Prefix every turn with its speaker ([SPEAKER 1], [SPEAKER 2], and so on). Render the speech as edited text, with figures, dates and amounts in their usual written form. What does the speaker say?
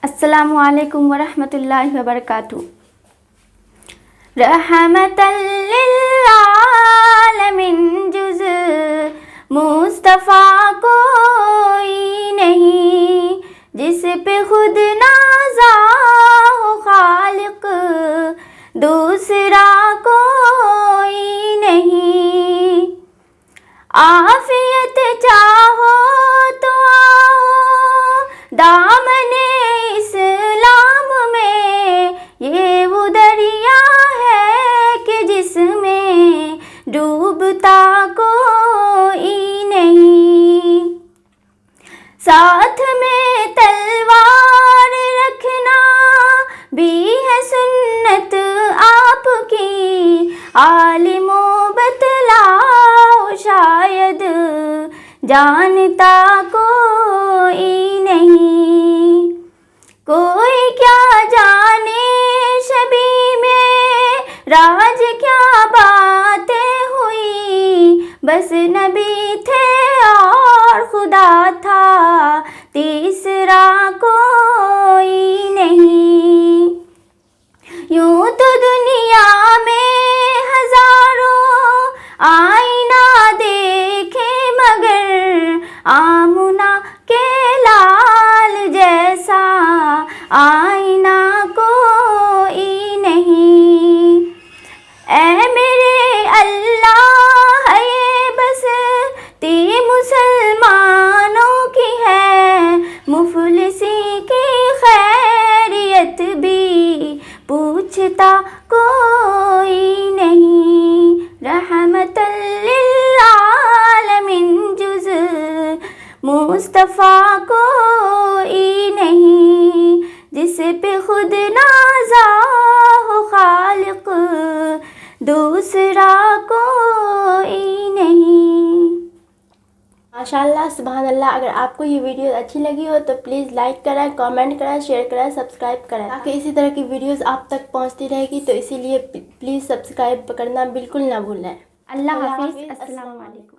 [SPEAKER 1] अस्सलामु अलैकुम वरहमतुल्लाहि वबरकातुहू। रहमतल लिल आलमीन जुज़ मुस्तफ़ा कोई नहीं, जिस पे खुद नाज़ा हो खालिक दूसरा कोई नहीं। आफियत चाहो तो आओ दामने इस्लाम में, ये वो दरिया है कि जिसमें डूबता कोई नहीं। साथ में तलवार रखना भी है सुन्नत आपकी, आलिमो बतलाओ शायद जानता कोई नहीं। कोई क्या जाने शबी में राज क्या बातें हुई, बस नबी थे और खुदा था तीसरा कोई नहीं। यूं तो दुनिया में हजारों आईना देखे, मगर आमुना के लाल जैसा आईना कोई नहीं। ऐ मेरे अल्लाह ये बस्ती मुसलमानों की है, मुफलिसी की खैरियत भी पूछता कोई नहीं। रहमतल लिल आलमीन जुज़ मुस्तफ़ा कोई नहीं, जिस पे खुद नाज़ा हो खालिक दूसरा कोई नहीं। माशाअल्लाह, सुभान अल्लाह। अगर आपको ये वीडियो अच्छी लगी हो तो प्लीज़ लाइक करें, कमेंट करें, शेयर करें, सब्सक्राइब करें, ताकि इसी तरह की वीडियोस आप तक पहुंचती रहेगी। तो इसीलिए प्लीज़ सब्सक्राइब करना बिल्कुल ना भूलें। अल्लाह हाफिज़। अस्सलाम वालेकुम।